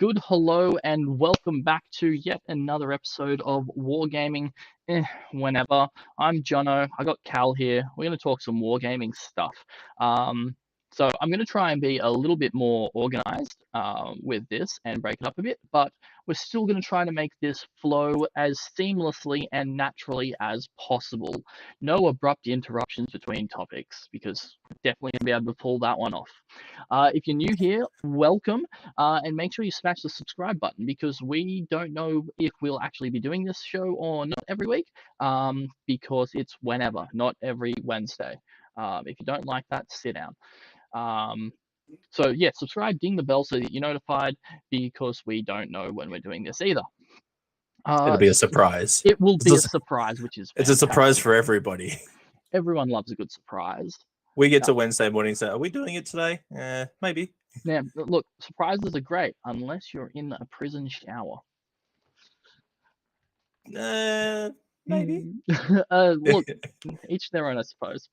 Good hello and welcome back to yet another episode of Wargaming Whenever. I'm Jono. I got Cal here. We're going to talk some wargaming stuff. Um, so I'm going to try and be a little bit more organized with this and break it up a bit, but we're still going to try to make this flow as seamlessly and naturally as possible. No abrupt interruptions between topics because we're definitely going to be able to pull that one off. If you're new here, welcome. And make sure you smash the subscribe button because we don't know if we'll actually be doing this show or not every week because it's whenever, not every Wednesday. If you don't like that, sit down. So yeah, subscribe, ding the bell so that you're notified because we don't know when we're doing this either. It'll be a surprise. It will be a surprise, which is It's a surprise fantastic. for everybody. Everyone loves a good surprise. We get to Wednesday morning, so are we doing it today? Maybe. Now, look, surprises are great unless you're in a prison shower. Maybe. Look, each their own, I suppose.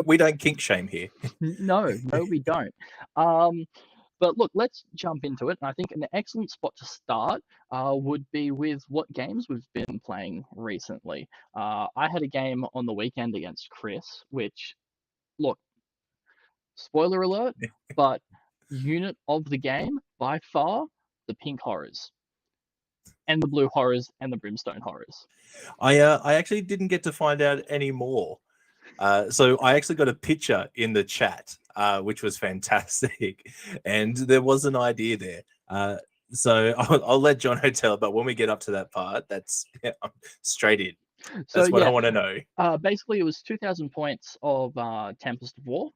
We don't kink shame here. No, we don't. But look, let's jump into it. And I think an excellent spot to start would be with what games we've been playing recently. I had a game on the weekend against Chris, which, look, spoiler alert, but unit of the game, by far, the pink horrors. And the blue horrors and the brimstone horrors. I actually didn't get to find out any more. So I actually got a picture in the chat, which was fantastic. And there was an idea there. So I'll let Jono tell, but when we get up to that part, that's straight in. That's what I want to know. Basically, it was 2,000 points of Tempest of War,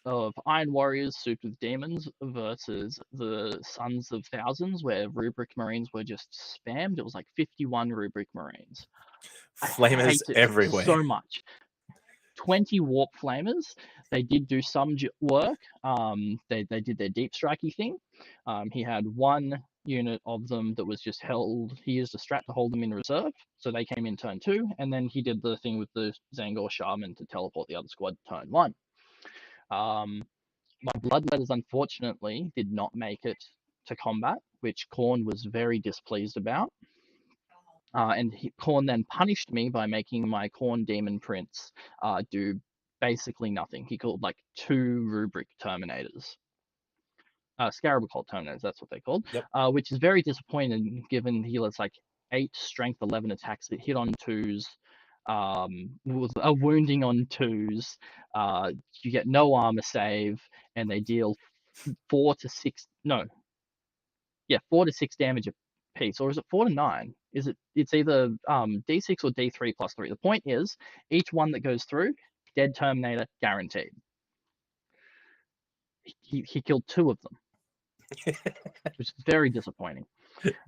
of Iron Warriors souped with demons versus the Sons of Thousands, where Rubric Marines were just spammed. It was like 51 Rubric Marines. Flamers everywhere. So much. 20 Warp Flamers. They did do some work. They did their deep strikey thing. He had one unit of them that was just held. He used a strat to hold them in reserve, so they came in turn 2, and then he did the thing with the Zangor Shaman to teleport the other squad turn 1. My Bloodletters unfortunately did not make it to combat, which Khorne was very displeased about. And Khorne then punished me by making my Khorne Demon Prince do basically nothing. He called like 2 Rubric Terminators. Scarab called Terminators, that's what they called. Yep. Which is very disappointing given he has like 8 strength 11 attacks that hit on 2s. With a wounding on 2s. You get no armor save, and they deal 4 to 6 damage a piece, or is it 4 to 9? It's either D6 or D3 plus 3. The point is, each one that goes through, dead Terminator guaranteed. He killed 2 of them, which is very disappointing.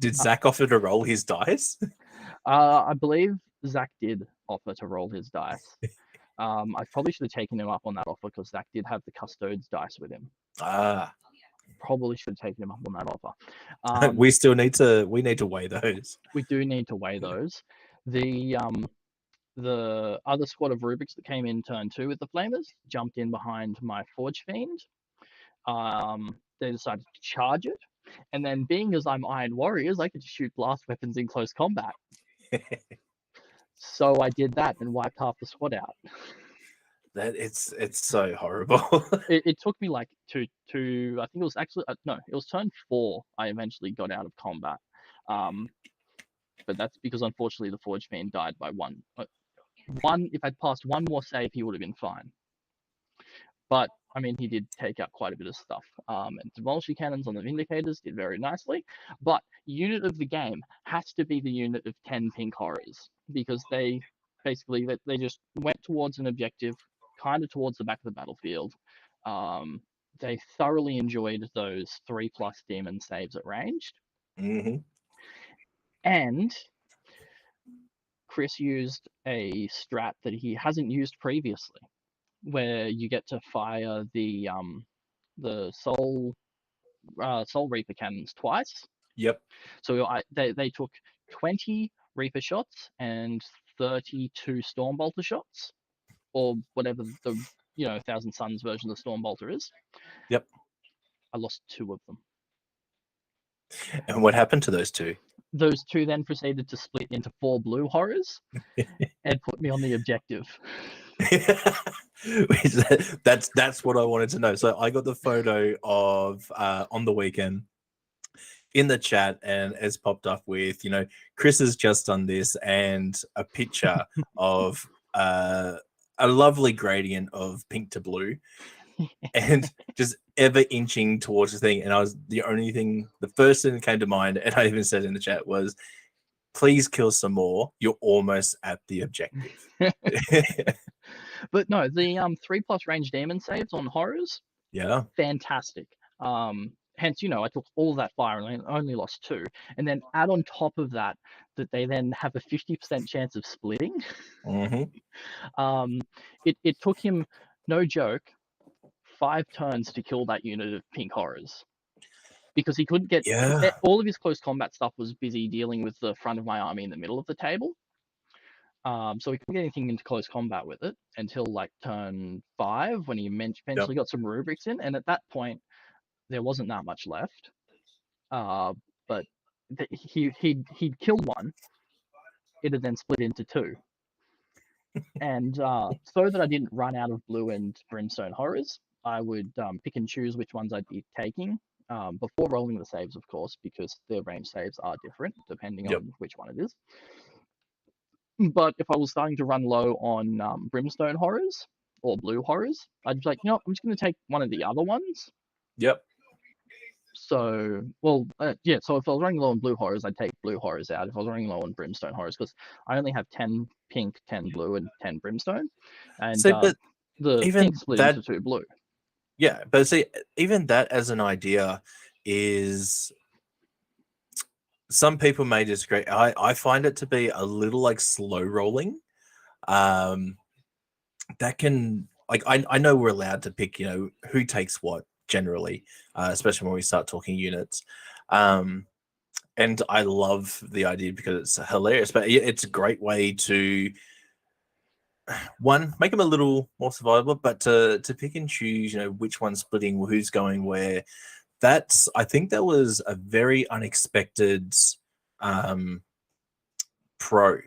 Did Zach offer to roll his dice? I believe Zach did offer to roll his dice. I probably should have taken him up on that offer because Zach did have the Custodes dice with him. Probably should have taken him up on that offer. We need to weigh those. We do need to weigh those. The other squad of Rubrics that came in turn 2 with the Flamers jumped in behind my Forge Fiend. They decided to charge it, and then being as I'm Iron Warriors, I could shoot blast weapons in close combat. So I did that and wiped half the squad out. That it's so horrible. It took me like to I think it was actually no, it was turn 4 I eventually got out of combat. But that's because unfortunately the Forge Fiend died by one. If I'd passed one more save, he would have been fine. But I mean, he did take out quite a bit of stuff. And Demolishing Cannons on the Vindicators did very nicely. But unit of the game has to be the unit of 10 pink horrors because they basically they just went towards an objective, kind of towards the back of the battlefield. They thoroughly enjoyed those 3+ demon saves at ranged. Mm-hmm. And Chris used a strat that he hasn't used previously, where you get to fire the Soul Reaper cannons twice. Yep. So they took 20 Reaper shots and 32 Stormbolter shots, or whatever the Thousand Suns version of the Stormbolter is. Yep. I lost 2 of them. And what happened to those two? Those two then proceeded to split into 4 blue horrors and put me on the objective. That's what I wanted to know. So I got the photo of on the weekend in the chat, and it's popped up with, Chris has just done this, and a picture of a lovely gradient of pink to blue, and just ever inching towards the thing. And the first thing that came to mind, and I even said in the chat, was, please kill some more. You're almost at the objective. But no, the 3+ range demon saves on horrors, Yeah. fantastic. Hence, I took all that fire and I only lost 2. And then add on top of that they then have a 50% chance of splitting. Mm-hmm. It took him, no joke, 5 turns to kill that unit of pink horrors. Because he couldn't get all of his close combat stuff was busy dealing with the front of my army in the middle of the table. So he couldn't get anything into close combat with it until like turn 5 when he eventually got some rubrics in, and at that point there wasn't that much left. But he'd killed one. It had then split into 2, and so that I didn't run out of blue and brimstone horrors, I would pick and choose which ones I'd be taking before rolling the saves, of course, because their range saves are different depending on which one it is. But if I was starting to run low on brimstone horrors or blue horrors, I'd be like, I'm just going to take one of the other ones. Yep. So, so if I was running low on blue horrors, I'd take blue horrors out. If I was running low on brimstone horrors, because I only have 10 pink, 10 blue, and 10 brimstone. And but the even pink split into 2 blue. Yeah, but see, even that as an idea is, some people may disagree. I find it to be a little like slow rolling. That can, like, I know we're allowed to pick, who takes what generally, especially when we start talking units. And I love the idea because it's hilarious, but it's a great way to, one, make them a little more survivable, but to pick and choose, which one's splitting, who's going where. I think that was a very unexpected pro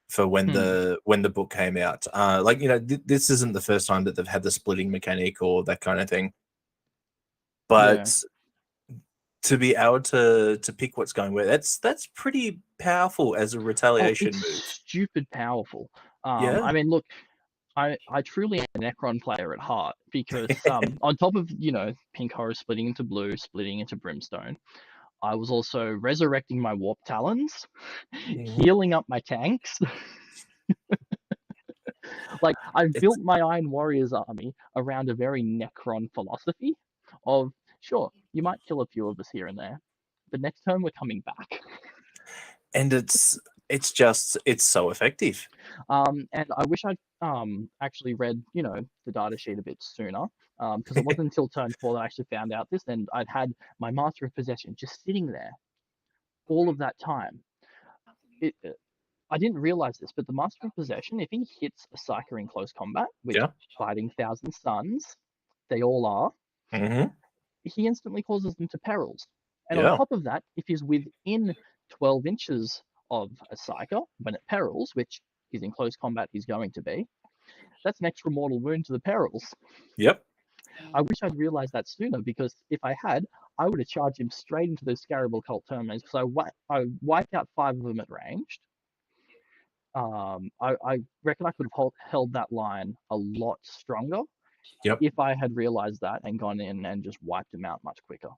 for when the book came out. This isn't the first time that they've had the splitting mechanic or that kind of thing. But to be able to pick what's going where, that's pretty powerful as a retaliation move. Stupid powerful. Yeah. I mean, look, I truly am a Necron player at heart, because on top of, pink horror splitting into blue, splitting into brimstone, I was also resurrecting my warp talons, healing up my tanks. Like, I've built my Iron Warriors army around a very Necron philosophy of, sure, you might kill a few of us here and there, but next turn we're coming back. And it's so effective. And I wish I'd actually read, the data sheet a bit sooner, because it wasn't until turn 4 that I actually found out this, and I'd had my Master of Possession just sitting there all of that time. I didn't realize this, but the Master of Possession, if he hits a Psyker in close combat, which fighting Thousand Suns, they all are, he instantly causes them to perils. And on top of that, if he's within 12 inches of a Psyker when it perils, which he's in close combat, he's going to be, that's an extra mortal wound to the perils. Yep. I wish I'd realized that sooner, because if I had, I would have charged him straight into those Scarab Occult Terminators, because I wiped out 5 of them at ranged. I reckon I could have held that line a lot stronger if I had realized that and gone in and just wiped him out much quicker.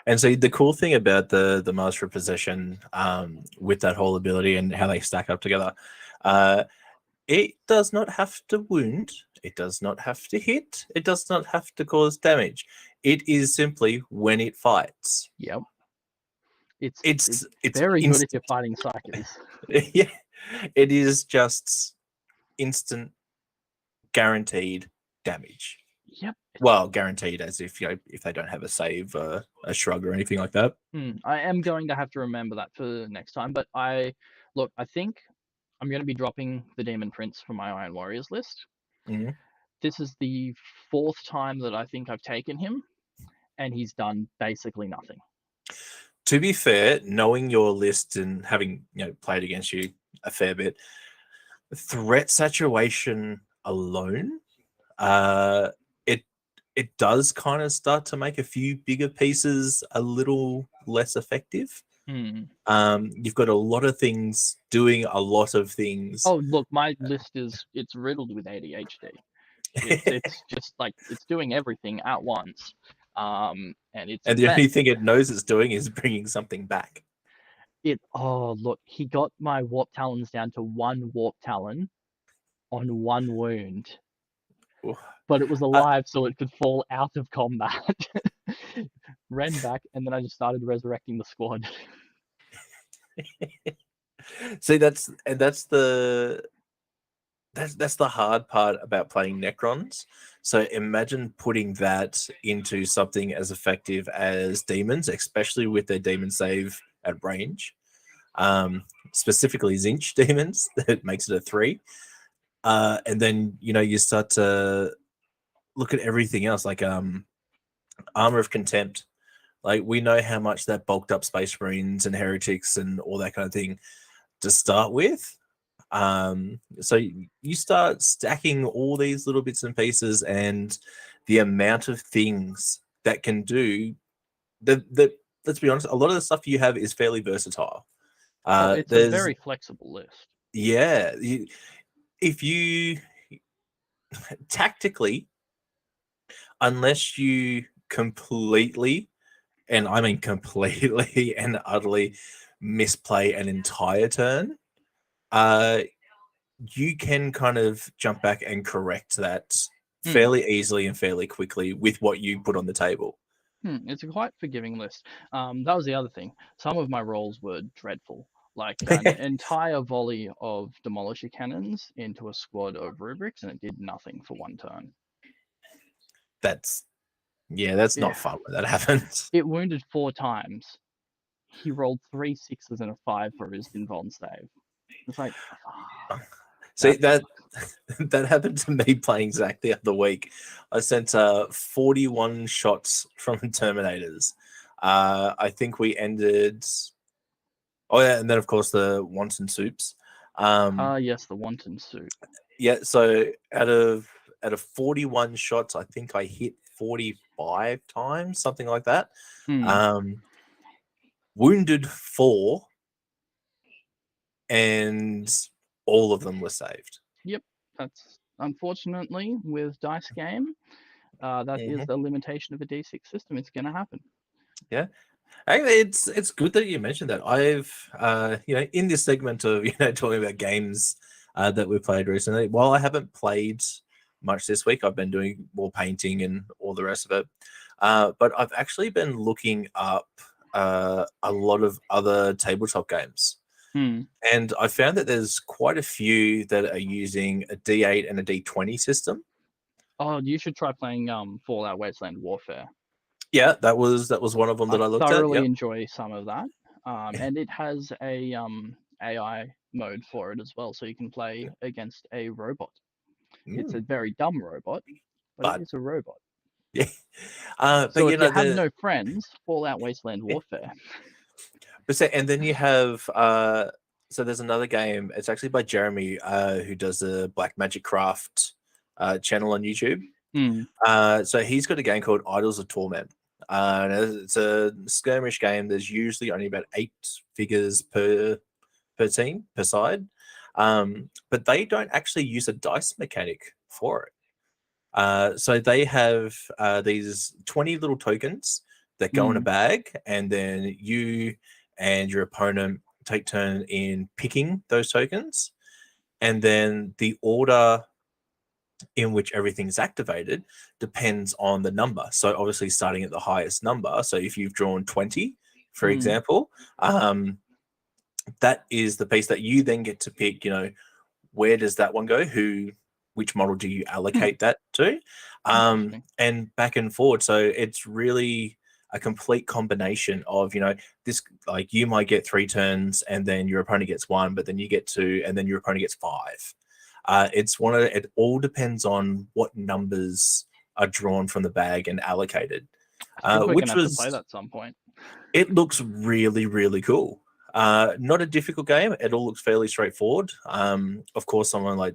And so the cool thing about the Master of Possession, with that whole ability and how they stack up together, it does not have to wound. It does not have to hit. It does not have to cause damage. It is simply when it fights. Yep. It's very good if you're fighting Psykers. Yeah. It is just instant, guaranteed damage. Yep. Well, guaranteed, as if if they don't have a save, a shrug, or anything like that. I am going to have to remember that for next time. But I think I'm going to be dropping the Demon Prince from my Iron Warriors list. This is the 4th time that I think I've taken him, and he's done basically nothing. To be fair, knowing your list and having played against you a fair bit, threat saturation alone, it it does kind of start to make a few bigger pieces a little less effective. You've got a lot of things doing a lot of things. Oh, look, my list it's riddled with ADHD. It's just like it's doing everything at once. And it's And the only thing it knows it's doing is bringing something back. Look, he got my warp talons down to 1 warp talon on 1 wound. But it was alive, so it could fall out of combat. Ran back, and then I just started resurrecting the squad. See, that's the hard part about playing Necrons. So imagine putting that into something as effective as demons, especially with their demon save at range. Specifically Zinch demons, that makes it a 3. And then you start to look at everything else, like Armor of Contempt. Like, we know how much that bulked up Space Marines and Heretics and all that kind of thing to start with. So you start stacking all these little bits and pieces, and the amount of things that can do that let's be honest, a lot of the stuff you have is fairly versatile. It's a very flexible list. Yeah, if you tactically, unless you completely, and I mean completely and utterly, misplay an entire turn, you can kind of jump back and correct that fairly easily and fairly quickly with what you put on the table. It's a quite forgiving list. That was the other thing. Some of my rolls were dreadful. Like an entire volley of Demolisher Cannons into a squad of Rubrics, and it did nothing for 1 turn. That's not fun when that happens. It wounded 4 times. He rolled 3 6s and a 5 for his Invuln save. It's like, see, that happened to me playing Zach the other week. I sent 41 shots from Terminators. I think we ended. Oh yeah, and then of course the Wanton Soups. Yes, the Wanton Soup. Yeah, so out of 41 shots, I think I hit 45 times, something like that. Wounded 4, and all of them were saved. Yep, that's unfortunately with Dice Game. That is the limitation of a D6 system. It's going to happen. Yeah. It's good that you mentioned that. I've in this segment of talking about games that we played recently, while I haven't played much this week, I've been doing more painting and all the rest of it. But I've actually been looking up a lot of other tabletop games. And I found that there's quite a few that are using a D8 and a D20 system. Oh, you should try playing Fallout Wasteland Warfare. Yeah, that was one of them that I looked at. I thoroughly enjoy some of that. And it has a AI mode for it as well, so you can play against a robot. It's a very dumb robot, but it is a robot. Yeah. So if you have no friends, Fallout Wasteland Warfare. And then you have so there's another game. It's actually by Jeremy, who does the Black Magic Craft channel on YouTube. So he's got a game called Idols of Torment. It's a skirmish game. There's usually only about 8 figures per team, per side. But they don't actually use a dice mechanic for it. So they have these 20 little tokens that go in a bag, and then you and your opponent take turn in picking those tokens. And then the order in which everything's activated depends on the number. So obviously starting at the highest number. So if you've drawn 20, for example, that is the piece that you then get to pick, where does that one go? Which model do you allocate that to? And back and forward. So it's really a complete combination of, this, like, you might get 3 turns and then your opponent gets 1, but then you get 2 and then your opponent gets 5. It all depends on what numbers are drawn from the bag and allocated. I think we're gonna have to play that at some point. It looks really, really cool. Not a difficult game. It all looks fairly straightforward. Of course, someone like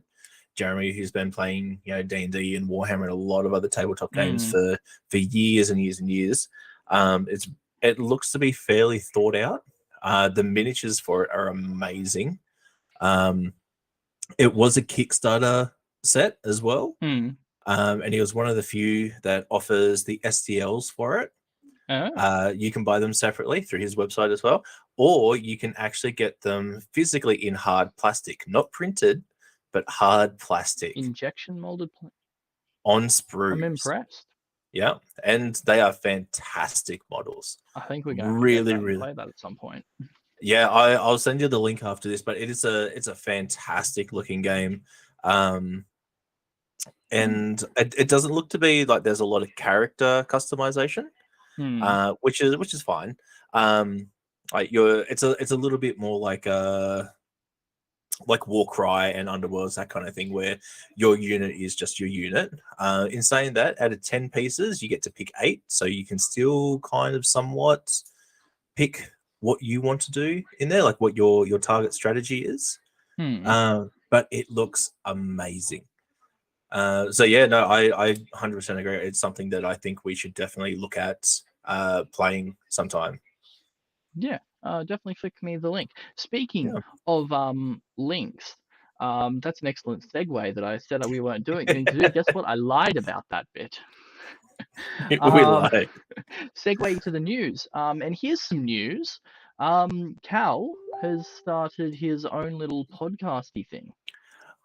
Jeremy, who's been playing, D&D and Warhammer and a lot of other tabletop games for years and years and years, it looks to be fairly thought out. The miniatures for it are amazing. It was a Kickstarter set as well, and he was one of the few that offers the STLs for it. You can buy them separately through his website as well, or you can actually get them physically in hard plastic, not printed, but hard plastic. Injection molded on sprues. I'm impressed. Yeah, and they are fantastic models. I think we're going to really play that at some point. Yeah, I'll send you the link after this, but it's a fantastic looking game. And it doesn't look to be like there's a lot of character customization, which is fine. It's a little bit more like Warcry and Underworlds, that kind of thing, where your unit is just your unit. In saying that, out of 10 pieces, you get to pick 8, so you can still kind of somewhat pick what you want to do in there, like what your target strategy is. But it looks amazing. So yeah, no, I 100% agree. It's something that I think we should definitely look at playing sometime. Yeah, definitely flick me the link. Speaking of links, that's an excellent segue that I said that we weren't doing. Guess what? I lied about that bit. We lied. Segue to the news. And here's some news. Cal has started his own little podcasty thing.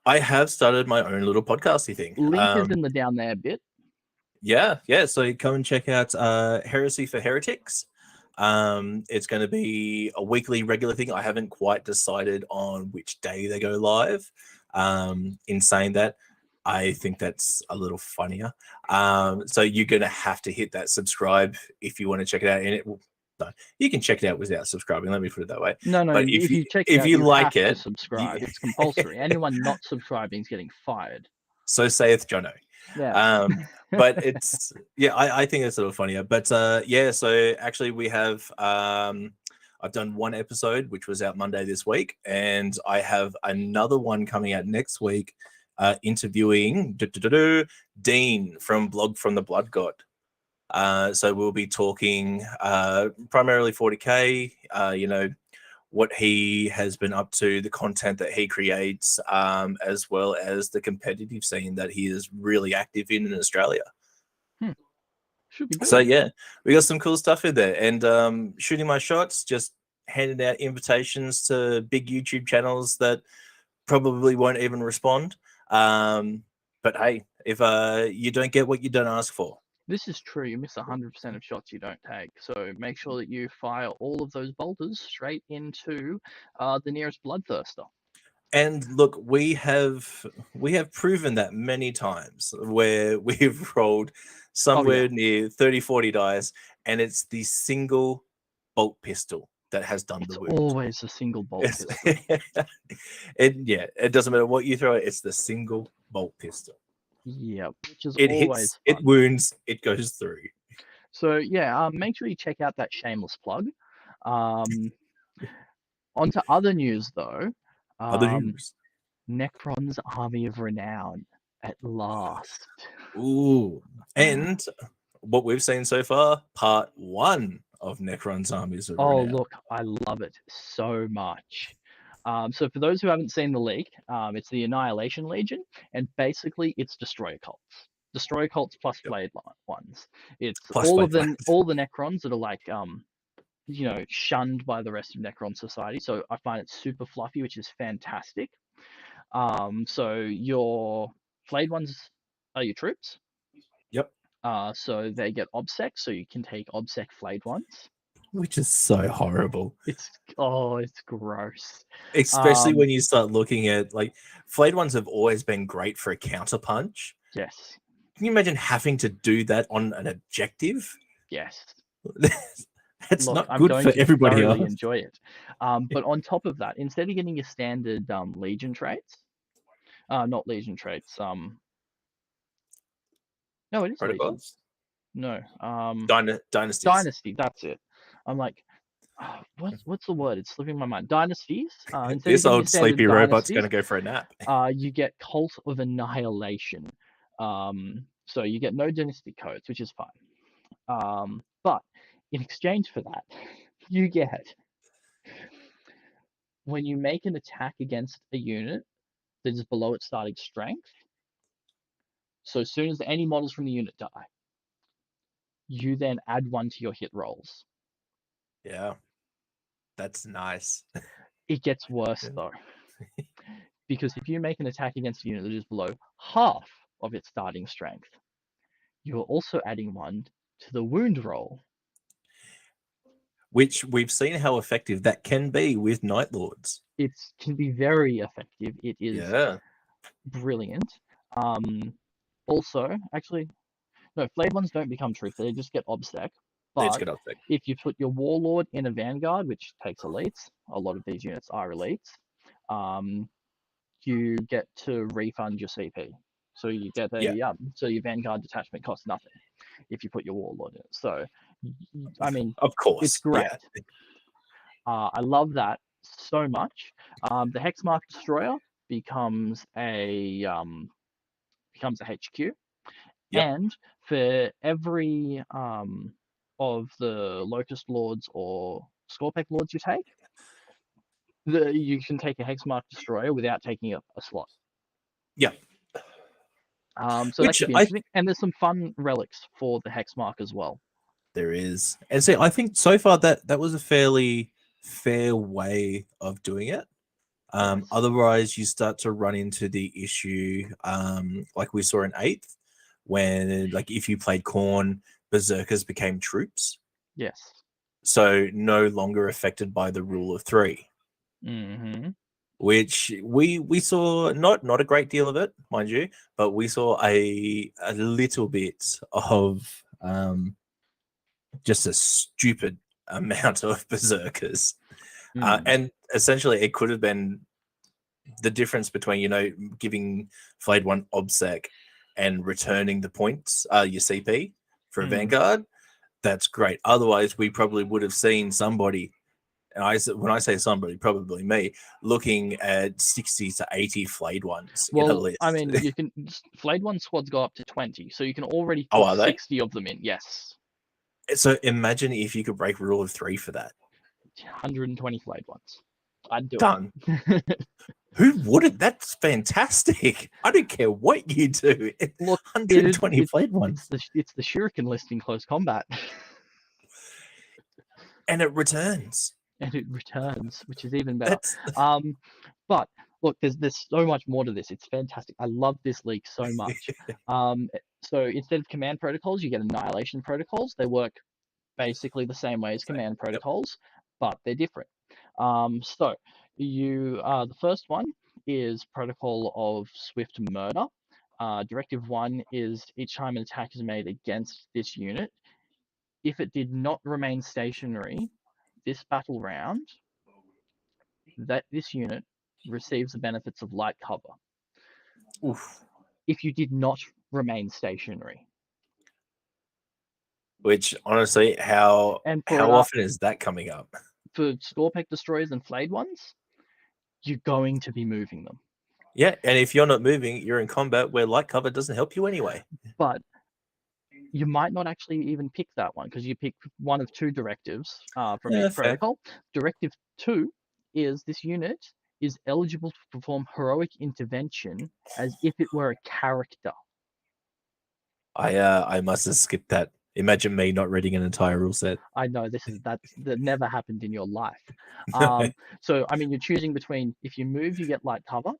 I have started my own little podcasty thing. Link is in the down there bit. Yeah. So come and check out Heresy for Heretics. It's going to be a weekly regular thing. I haven't quite decided on which day they go live. In saying that, I think that's a little funnier. So you're going to have to hit that subscribe if you want to check it out. And you can check it out without subscribing. Let me put it that way. No. But if you check it out, you like have to subscribe. It's compulsory. Anyone not subscribing is getting fired. So saith Jono. Yeah. But it's I think it's a little funnier. But so actually we have I've done one episode which was out Monday this week, and I have another one coming out next week, interviewing Dean from Blog from the Blood God. So we'll be talking primarily 40k, what he has been up to, the content that he creates, as well as the competitive scene that he is really active in Australia. Should be good. So yeah, we got some cool stuff in there, and shooting my shots, just handing out invitations to big YouTube channels that probably won't even respond. But hey, if you don't get what you don't ask for. This is true. You miss 100% of shots you don't take. So make sure that you fire all of those bolters straight into the nearest bloodthirster. And look, we have proven that many times where we've rolled somewhere near 30, 40 dice, and it's the single bolt pistol that has done the wound. It's always a single bolt pistol. It doesn't matter what you throw it, it's the single bolt pistol. Yeah, which is it always hits, fun. it wounds, it goes through. So yeah, make sure you check out that shameless plug. On to other news though. Necron's Army of Renown at last. Ooh, and what we've seen so far, part 1 of Necron's Armies of Renown. Look, I love it so much. So for those who haven't seen the leak, it's the Annihilation Legion, and basically it's Destroyer cults plus Blade ones. It's plus all the Necrons that are like shunned by the rest of Necron society. So I find it super fluffy, which is fantastic. So your Flayed ones are your troops. Yep. So they get OBSEC, so you can take OBSEC Flayed ones. Which is so horrible. It's gross. Especially when you start looking at, like, Flayed ones have always been great for a counterpunch. Yes. Can you imagine having to do that on an objective? Yes. That's not good for everybody else. Enjoy it. But on top of that, instead of getting your standard Legion traits, not Legion traits. No, it is Protocols? Legion. No. Dynasty. Dynasty. That's it. I'm like, what's the word? It's slipping my mind. Dynasties. Instead of This getting your old standard sleepy robot's dynasties, going to go for a nap. you get Cult of Annihilation. So you get no dynasty codes, which is fine. But in exchange for that, you get when you make an attack against a unit that is below its starting strength. So as soon as any models from the unit die, you then add 1 to your hit rolls. Yeah, that's nice. It gets worse though, because if you make an attack against a unit that is below half of its starting strength, you're also adding 1 to the wound roll. Which we've seen how effective that can be with Night Lords. It can be very effective. It is brilliant. Also, actually, no, flayed ones don't become truth. They just get obsec. But if you put your warlord in a vanguard, which takes elites, a lot of these units are elites, you get to refund your CP. So you get so your vanguard detachment costs nothing if you put your warlord in it. So, I mean, of course, it's great. I love that so much. The Hexmark Destroyer becomes a HQ, and for every of the Locust Lords or Scorpec Lords you take, you can take a Hexmark Destroyer without taking a slot. Yeah. So that could be interesting. And there's some fun relics for the Hexmark as well. There is. And see, I think so far that was a fairly fair way of doing it. Yes. Otherwise, you start to run into the issue, like we saw in 8th, when like if you played Khorne, Berserkers became troops. Yes. So no longer affected by the rule of 3. Mm-hmm. Which we saw not a great deal of it, mind you, but we saw a little bit of just a stupid amount of Berserkers. And essentially it could have been the difference between, giving Flayed One obsec and returning the points, your CP for a Vanguard. That's great. Otherwise, we probably would have seen somebody, and when I say somebody, probably me, looking at 60 to 80 Flayed Ones in a list. I mean, you can Flayed One squads go up to 20, so you can already put 60 of them in. Yes. So imagine if you could break rule of 3 for that. 120 Flayed Ones. I'd do Done. it. Who wouldn't? That's fantastic. I don't care what you do. Look, 120 Flayed Ones. It's the Shuriken list in close combat. And it returns. Which is even better. But look, there's so much more to this. It's fantastic. I love this leak so much. So instead of command protocols, you get annihilation protocols. They work basically the same way as command protocols, but they're different. So the first one is protocol of swift murder. Directive 1 is each time an attack is made against this unit, if it did not remain stationary this battle round, that this unit receives the benefits of light cover. Oof. If you did not remain stationary. Which, honestly, how often is that coming up? For Scorpec Destroyers and Flayed Ones, you're going to be moving them. Yeah, and if you're not moving, you're in combat where light cover doesn't help you anyway. But you might not actually even pick that one because you pick one of 2 directives from each protocol. Directive 2 is this unit is eligible to perform heroic intervention as if it were a character. I must have skipped that. Imagine me not reading an entire rule set. I know that never happened in your life. So I mean, you're choosing between if you move, you get light cover,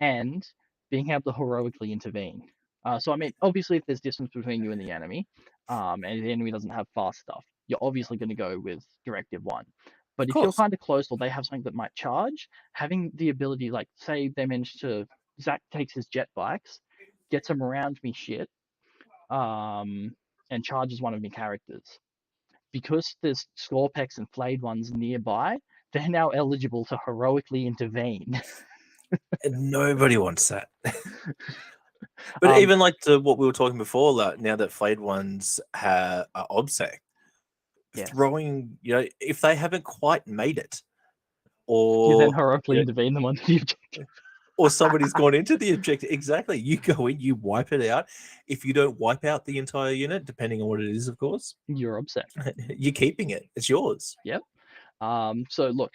and being able to heroically intervene. So I mean, obviously, if there's distance between you and the enemy, and the enemy doesn't have fast stuff, you're obviously going to go with Directive 1. But if you're kind of close or they have something that might charge, having the ability, like say they manage to, Zach takes his jet bikes, gets them around me shit, and charges one of my characters. Because there's Scorpex and Flayed Ones nearby, they're now eligible to heroically intervene. And nobody wants that. But even like to what we were talking before, now that Flayed Ones are obsec, Yes. throwing, if they haven't quite made it, You then or heroically intervene them onto the objective. or somebody's gone into the objective. Exactly. You go in, you wipe it out. If you don't wipe out the entire unit, depending on what it is, of course, You're upset. you're keeping it. It's yours. Yep. So look,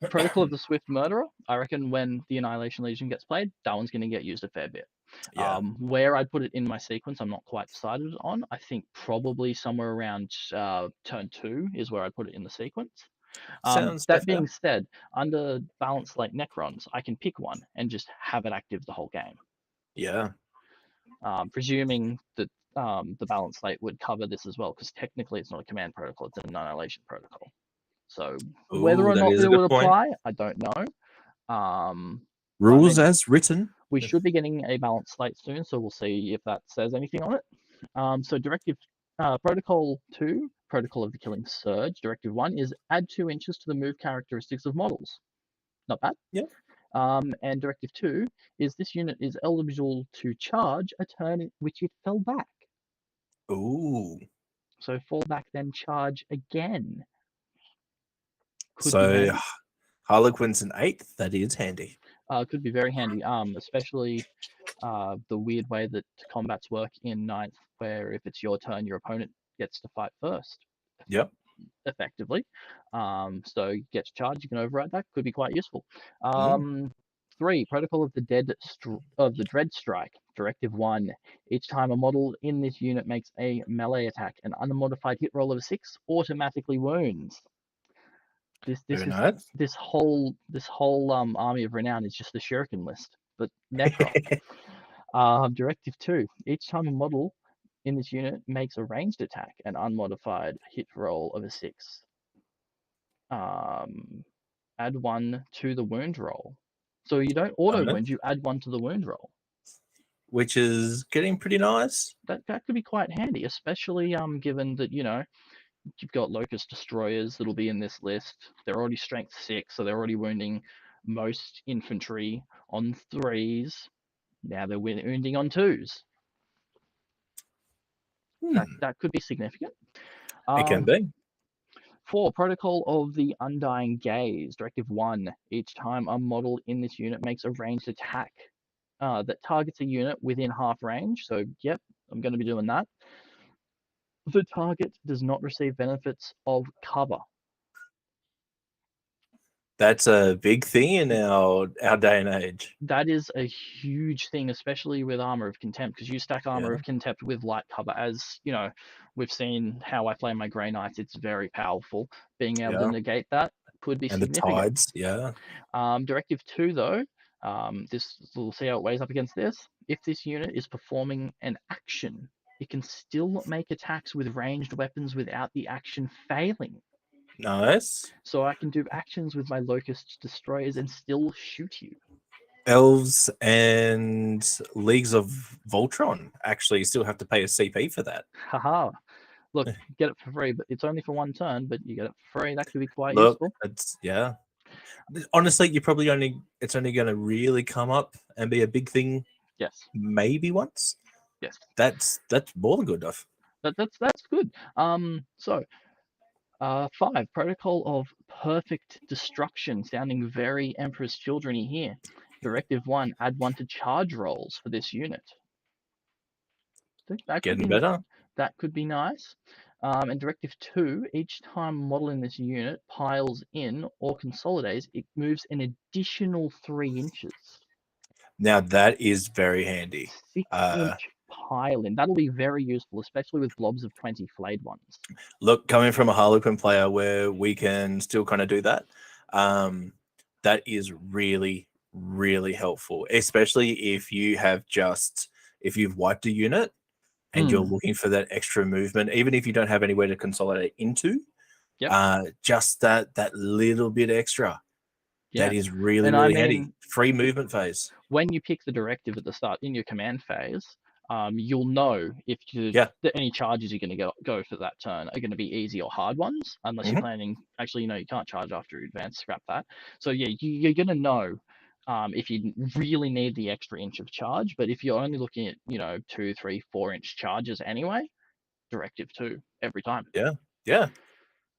Protocol of the Swift Murderer, I reckon when the Annihilation Legion gets played, that one's going to get used a fair bit. Yeah. Where I'd put it in my sequence, I'm not quite decided on. I think probably somewhere around turn 2 is where I'd put it in the sequence. Sounds That fair. being said, under balance like Necrons, I can pick one and just have it active the whole game. Yeah. Presuming that the balance slate would cover this as well, because technically it's not a command protocol, it's an annihilation protocol. So whether Ooh, or that not is it a would good point. apply, I don't know. Rules as written. We should be getting a balance slate soon, so we'll see if that says anything on it. So Directive Protocol 2, Protocol of the Killing Surge, Directive 1 is add 2 inches to the move characteristics of models. Not bad. Yep. And Directive 2 is this unit is eligible to charge a turn in which it fell back. Ooh. So fall back, then charge again. Could be So handy. Harlequin's an 8th. That is handy. Could be very handy. Especially the weird way that combats work in 9th, where if it's your turn, your opponent gets to fight first. Yep. Effectively. So you get to charge, you can override that. Could be quite useful. 3, Protocol of the Dread Strike, Directive 1. Each time a model in this unit makes a melee attack, an unmodified hit roll of a 6 automatically wounds. This whole army of renown is just the shuriken list, but Necron. Directive 2. Each time a model in this unit makes a ranged attack, an unmodified hit roll of a 6. Add 1 to the wound roll. So you don't auto wound, you add 1 to the wound roll. Which is getting pretty nice. That could be quite handy, especially given that, you've got Locust Destroyers that'll be in this list. They're already strength 6, so they're already wounding most infantry on 3s. Now they're wounding on 2s. That could be significant. It can be. 4, Protocol of the Undying Gaze, Directive 1. Each time a model in this unit makes a ranged attack that targets a unit within half range, so yep, I'm going to be doing that. The target does not receive benefits of cover. That's a big thing in our day and age. That is a huge thing, especially with Armor of Contempt, because you stack Armor of Contempt with light cover. As you know, we've seen how I play my Grey Knights. It's very powerful. Being able to negate that could be significant. And the tides, Directive 2, though, we'll see how it weighs up against this. If this unit is performing an action, it can still make attacks with ranged weapons without the action failing. Nice. So I can do actions with my Locust Destroyers and still shoot you. Elves and Leagues of Voltron actually still have to pay a CP for that. Haha. Look, get it for free, but it's only for 1 turn, but you get it for free. That could be quite useful. Honestly, it's only going to really come up and be a big thing. Yes. Maybe once. Yes. That's more than good enough. That's good. 5, Protocol of Perfect Destruction, sounding very Emperor's Children-y here. Directive 1, add 1 to charge rolls for this unit. Getting better. That could be nice. And Directive 2, each time a model in this unit piles in or consolidates, it moves an additional 3 inches. Now that is very handy. 6-inch pile in. That'll be very useful, especially with blobs of 20 flayed ones. Look, coming from a Harlequin player where we can still kind of do that, that is really, really helpful, especially if you've wiped a unit and you're looking for that extra movement, even if you don't have anywhere to consolidate into. Just that little bit extra. That is really, really handy. Free movement phase. When you pick the directive at the start in your command phase, you'll know if any charges you're going to go for that turn are going to be easy or hard ones, unless you're planning. Actually, you can't charge after you advance. Scrap that. So yeah, you're going to know if you really need the extra inch of charge. But if you're only looking at 2, 3, 4 inch charges anyway, directive 2 every time. Yeah.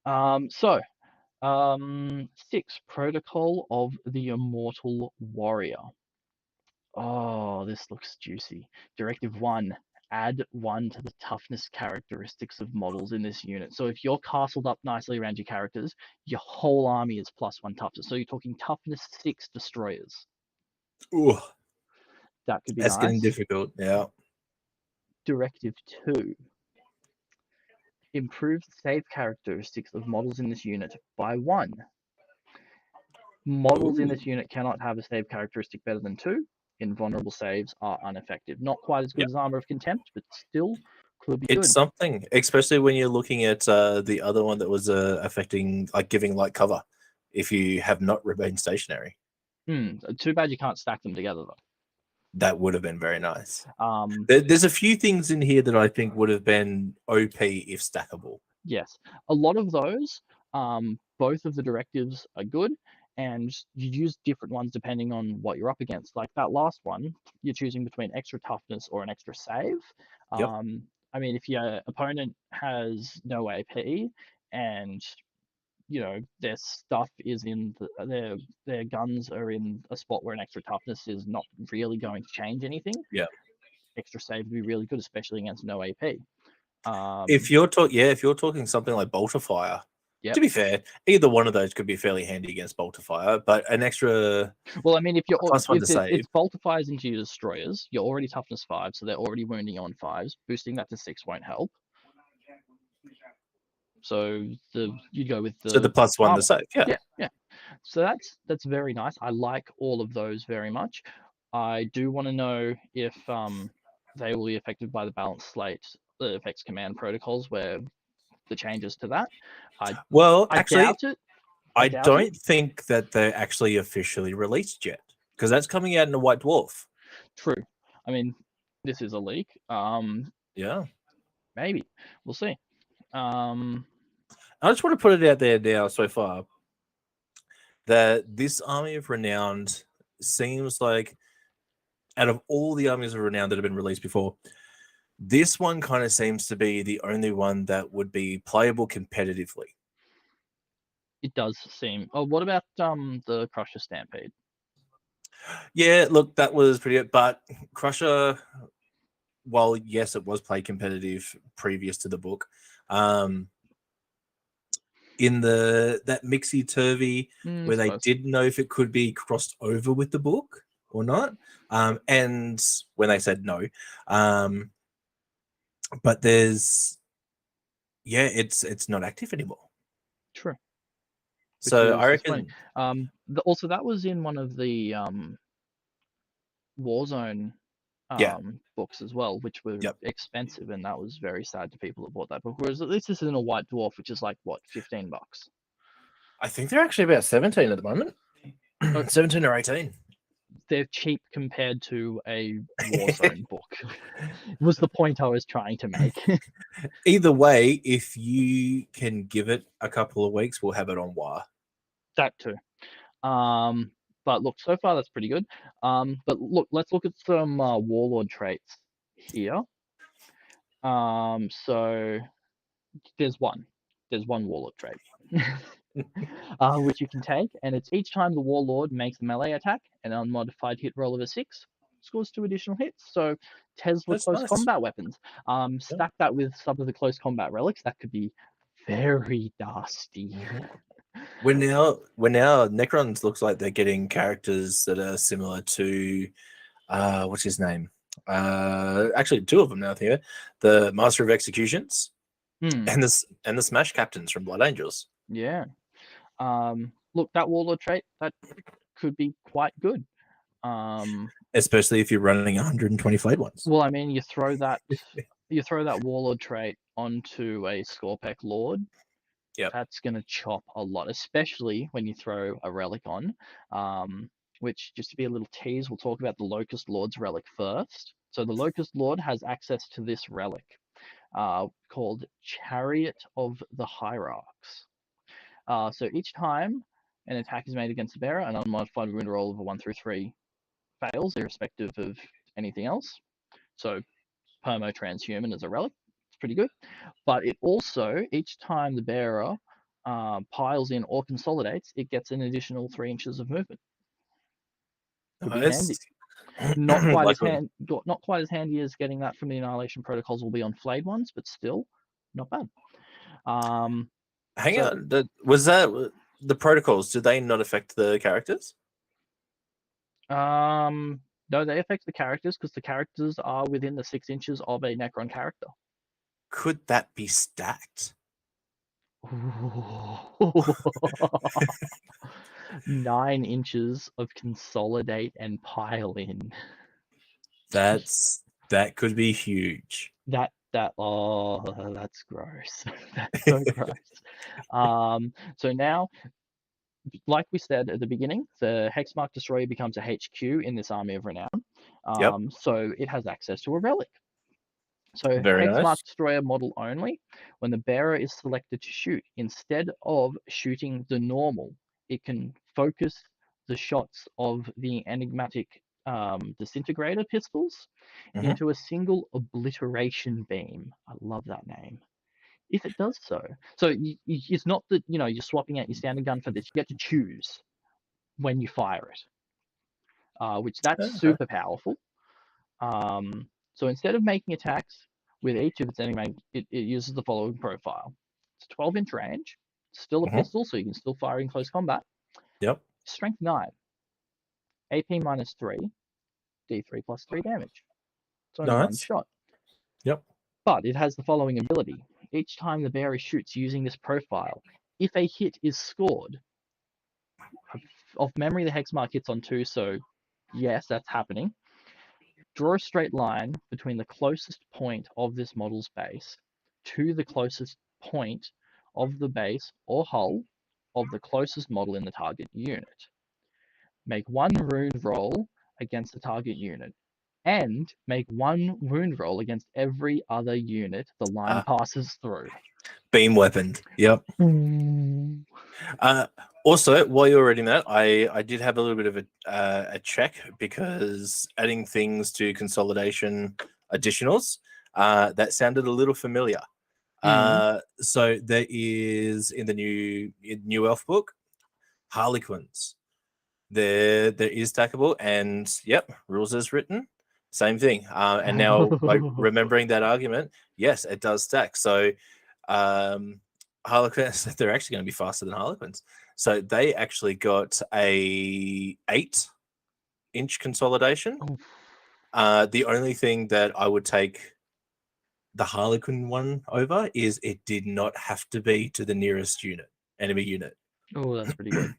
So 6, Protocol of the Immortal Warrior. Oh, this looks juicy. Directive 1, add 1 to the toughness characteristics of models in this unit. So if you're castled up nicely around your characters, your whole army is +1 toughness. So you're talking toughness 6 destroyers. Ooh, That could be that's getting nice. difficult. Yeah. Directive 2, improve the save characteristics of models in this unit by 1. Models in Ooh. this unit cannot have a save characteristic better than 2. Invulnerable saves are ineffective. Not quite as good Yep. as Armor of Contempt, but still could be It's good. something, especially when you're looking at the other one that was affecting, like giving light cover if you have not remained stationary. Too bad you can't stack them together though. That would have been very nice. Um, There's a few things in here that I think would have been OP if stackable. yes, a lot of those, both of the directives are good, and you use different ones depending on what you're up against. Like that last one, you're choosing between extra toughness or an extra save. Yep. I mean, if your opponent has no AP and their stuff is in their guns are in a spot where an extra toughness is not really going to change anything. Yeah. Extra save would be really good, especially against no AP. If you're talking something like bolter fire, Yep. to be fair, either one of those could be fairly handy against bolter fire, but an extra Well, I mean, if +1 to save. it's bolter fires into your destroyers, you're already toughness 5, so they're already wounding you on 5s. Boosting that to 6 won't help. So you'd go with So the the +1 to armor. save, yeah. Yeah. So that's very nice. I like all of those very much. I do want to know if they will be affected by the balance slate, the effects command protocols, where the changes to that. Well, I actually, doubt it. I Doubt it. don't think that they're actually officially released yet, because that's coming out in a White Dwarf. True. I mean, this is a leak. Yeah. Maybe we'll see. I just want to put it out there now so far that this Army of Renowned seems like, out of all the Armies of Renown that have been released before, this one kind of seems to be the only one that would be playable competitively. It does seem. Oh, what about the Crusher Stampede? Yeah, look, that was pretty good, but Crusher, while yes, it was played competitive previous to the book, in that mixy turvy where they didn't know if it could be crossed over with the book or not, and when they said no, but it's not active anymore. True. So I reckon. Also, that was in one of the Warzone books as well, which were expensive, and that was very sad to people that bought that book. Whereas at least this is in a White Dwarf, which is like what, $15? I think they're actually about 17 at the moment. 17 or 18. They're cheap compared to a Warzone book. Was the point I was trying to make. Either way, if you can give it a couple of weeks, we'll have it on WoW. That too. But look, so far that's pretty good. But look, let's look at some Warlord traits here. So there's one Warlord trait. Which you can take, and it's each time the Warlord makes a melee attack, an unmodified hit roll of a 6 scores 2 additional hits. So Tesla That's close nice. combat weapons. Stack that with some of the close combat relics. That could be very nasty. When now Necrons looks like they're getting characters that are similar to what's his name? Actually, two of them now. Here, the Master of Executions and the Smash Captains from Blood Angels. Yeah. Look, that Warlord trait that could be quite good. Especially if you're running 120 flayed ones. Well, I mean, you throw that Warlord trait onto a Scorpec Lord. Yep. That's going to chop a lot, especially when you throw a relic on. Which, just to be a little tease, we'll talk about the Locust Lord's relic first. So the Locust Lord has access to this relic called Chariot of the Hierarchs. So each time an attack is made against the bearer, an unmodified wound roll of a 1 through 3 fails, irrespective of anything else. So permo transhuman as a relic, it's pretty good. But it also, each time the bearer piles in or consolidates, it gets an additional 3 inches of movement. Could be Nice. handy. Not quite Like not quite as handy as getting that from the Annihilation protocols will be on flayed ones, but still not bad. hang So- on. Was that the protocols? Did they not affect the characters? No, they affect the characters because the characters are within the 6 inches of a Necron character. Could that be stacked? 9 inches of consolidate and pile in. That could be huge. Oh, that's gross. That's so gross. So now, like we said at the beginning, the Hexmark Destroyer becomes a HQ in this Army of Renown. Yep. So it has access to a relic. So Very Hexmark nice. Destroyer model only. When the bearer is selected to shoot, instead of shooting the normal, it can focus the shots of the enigmatic disintegrator pistols into a single obliteration beam. I love that name. If it does so, it's not that you're swapping out your standard gun for this. You get to choose when you fire it, which that's Okay. super powerful. So instead of making attacks with each of its enemy, it uses the following profile. It's 12-inch range, still a pistol, so you can still fire in close combat. Yep. Strength 9, AP minus 3, D3 plus 3 damage. It's only one Nice. shot. Yep. But it has the following ability. Each time the bearer shoots using this profile, if a hit is scored, off memory the Hexmark hits on 2, so yes, that's happening. Draw a straight line between the closest point of this model's base to the closest point of the base or hull of the closest model in the target unit. Make 1 wound roll against the target unit, and make 1 wound roll against every other unit the line passes through. Beam weapon. Yep. Also, while you were reading that, I did have a little bit of a check, because adding things to consolidation additionals, that sounded a little familiar. So there is, in the new elf book, Harlequins. There is stackable, and yep, rules as written, same thing. And now, like, remembering that argument, yes, it does stack. So Harlequins, they're actually going to be faster than Harlequins. So they actually got a 8-inch consolidation. The only thing that I would take the Harlequin one over is it did not have to be to the nearest enemy unit. Oh, that's pretty good.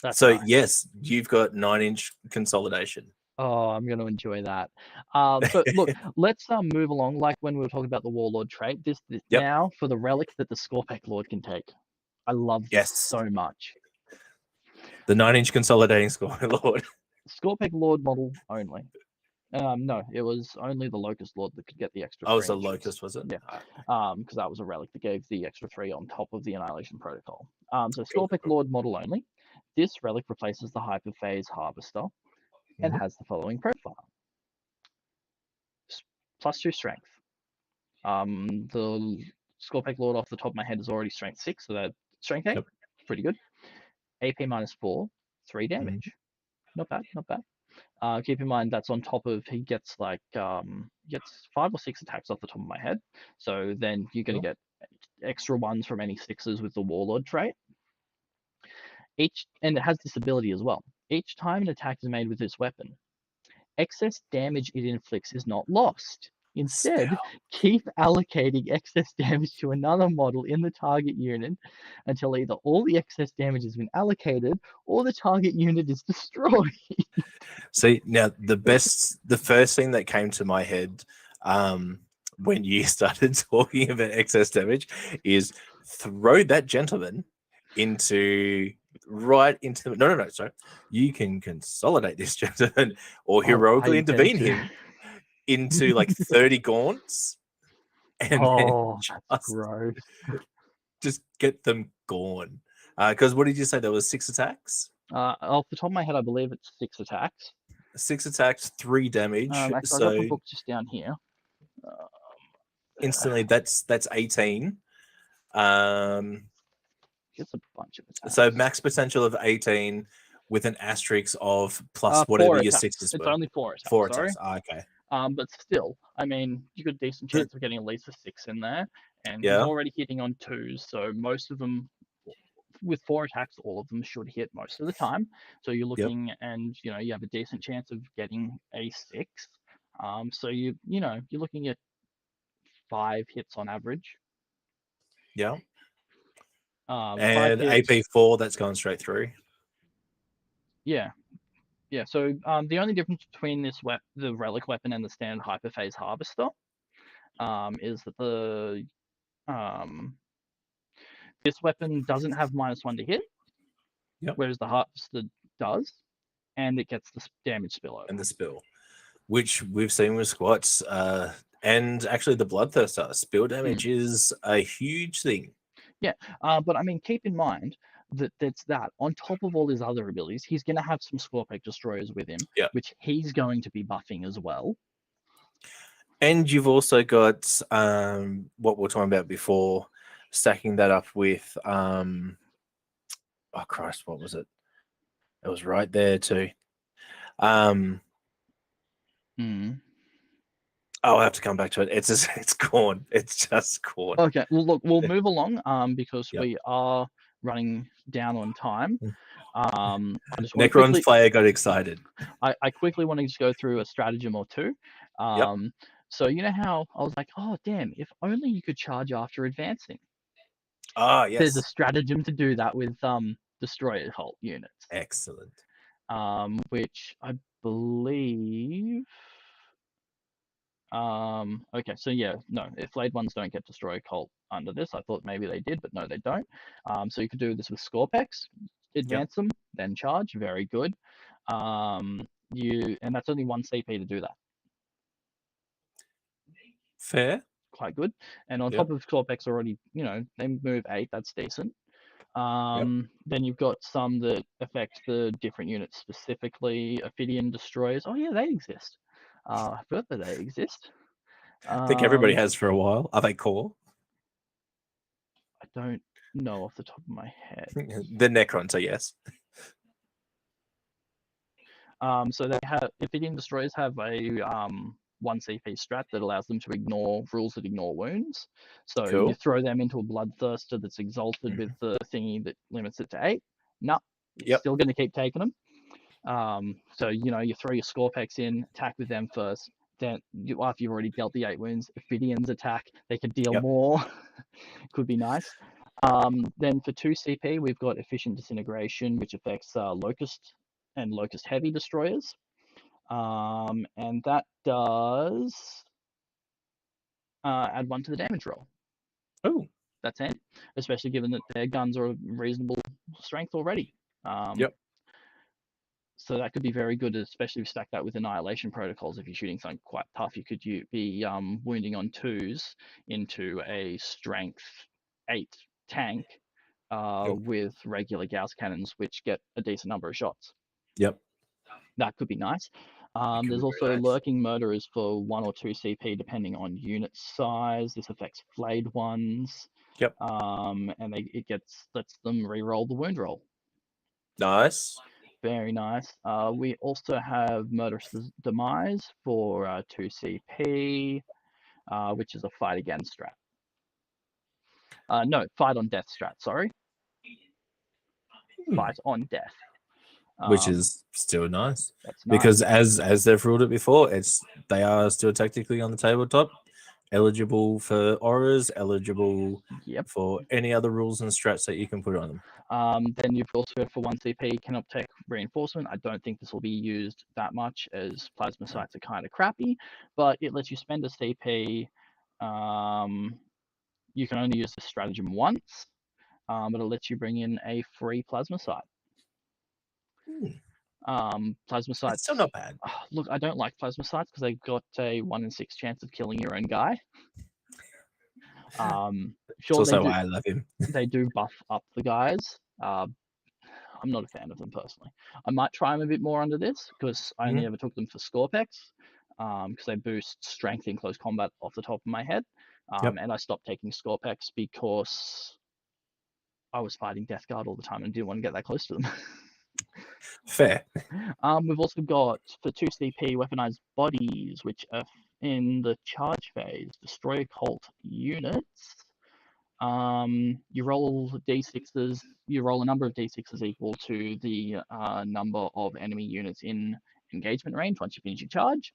That's so nice. yes, you've got 9-inch consolidation. Oh, I'm going to enjoy that. So look, let's move along. Like when we were talking about the Warlord trait, this now for the relic that the Scorpec Lord can take. I love this so much. The 9-inch consolidating Scorpec Lord. Scorpec Lord model only. No, it was only the Locust Lord that could get the extra. Oh, it's a Locust, was it? Yeah. Because that was a relic that gave the extra 3 on top of the Annihilation Protocol. So Scorpec Lord model only. This relic replaces the Hyperphase Harvester and has the following profile. +2 strength. The Scorpec Lord off the top of my head is already strength 6, so that strength 8, pretty good. AP minus 4, 3 damage. Not bad, not bad. Keep in mind that's on top of, he gets like gets 5 or 6 attacks off the top of my head. So then you're gonna get extra ones from any 6s with the Warlord trait. And it has this ability as well. Each time an attack is made with this weapon, excess damage it inflicts is not lost. Instead, keep allocating excess damage to another model in the target unit until either all the excess damage has been allocated or the target unit is destroyed. See, now the first thing that came to my head when you started talking about excess damage is throw that gentleman right into the no, sorry. You can consolidate this gentleman or heroically intervene him into like 30 gaunts, and then that's gross. Just get them gone. Because what did you say? There was 6 attacks? Off the top of my head, I believe it's 6 attacks. 6 attacks, 3 damage. Actually, so I got the book just down here. Instantly, that's 18. It's a bunch of attacks. So max potential of 18 with an asterisk of plus whatever 4 your attacks. sixes It's were. only 4 attacks. 4 Sorry. attacks. Okay. But still, I mean, you got a decent chance of getting at least a 6 in there, and he's Yeah. already hitting on 2s, so most of them, with 4 attacks, all of them should hit most of the time. So you're looking, and you have a decent chance of getting a 6. So you're looking at 5 hits on average. Yeah. 5 And hits. AP4, that's going straight through. Yeah. Yeah, so the only difference between the relic weapon and the standard hyperphase harvester is that this weapon doesn't have -1 to hit, whereas the harvester does, and it gets the damage spillover. And the spill, which we've seen with squats, and actually the bloodthirster spill damage is a huge thing. Yeah, but I mean, keep in mind that that's that. On top of all his other abilities, he's going to have some Scorpec destroyers with him, which he's going to be buffing as well. And you've also got what we were talking about before, stacking that up with oh Christ, what was it? It was right there too. I'll have to come back to it. It's gone. It's just gone. Okay, well, look, we'll move along because we are running down on time. I just want Necron's player got excited. I quickly want to just go through a stratagem or two. So you know how I was like, oh damn, if only you could charge after advancing. Yes. There's a stratagem to do that with destroyer cult units. Excellent. Which I believe. Okay, so yeah, no, if Flayed ones don't get Destroyer Cult under this, I thought maybe they did, but no, they don't. So you could do this with Scorpex, advance them, then charge, very good. And that's only 1 CP to do that. Fair. Quite good. And on top of Scorpex already, they move 8, that's decent. Then you've got some that affect the different units specifically. Ophidian Destroyers. Oh yeah, they exist. I forgot that they exist. I think everybody has for a while. Are they core? I don't know off the top of my head. The Necrons, so yes. So they have Ophidian Destroyers have a 1 CP strat that allows them to ignore rules that ignore wounds. So you throw them into a Bloodthirster that's exalted with the thingy that limits it to 8. No, it's still going to keep taking them. So you throw your Scorpex in, attack with them first. Then after you've already dealt the 8 wounds, Ophidians attack. They can deal more. Could be nice. Then for 2 CP, we've got Efficient Disintegration, which affects Locust and Locust Heavy Destroyers. And that does add 1 to the damage roll. Oh. That's it. Especially given that their guns are reasonable strength already. So that could be very good, especially if you stack that with Annihilation Protocols. If you're shooting something quite tough, you could be wounding on 2s into a Strength 8 tank with regular Gauss cannons, which get a decent number of shots. That could be nice. There's also Lurking Murderers for 1 or 2 CP, depending on unit size. This affects Flayed ones. And it lets them re-roll the wound roll. Nice. Very nice. We also have Murderous Demise for 2 CP, which is a fight again strat. No, fight on death strat, sorry. Fight on death. Which is still nice. That's nice. Because as they've ruled it before, they are still technically on the tabletop, eligible for auras, eligible for any other rules and strats that you can put on them. Then you've also, for 1 CP, cannot take reinforcement. I don't think this will be used that much, as plasma sights are kind of crappy, but it lets you spend a CP. You can only use this stratagem once, but it lets you bring in a free plasma sight. Plasma sights. It's still not bad. Look, I don't like plasma sights because they've got a 1 in 6 chance of killing your own guy. Sure, it's also why I love him. They do buff up the guys. I'm not a fan of them personally. I might try them a bit more under this because I only ever took them for Scorpex because they boost strength in close combat off the top of my head. And I stopped taking Scorpex because I was fighting Death Guard all the time and didn't want to get that close to them. Fair. We've also got for 2 CP weaponized bodies, which are in the charge phase, destroy occult units. You roll d6s. You roll a number of d6s equal to the number of enemy units in engagement range once you finish your charge.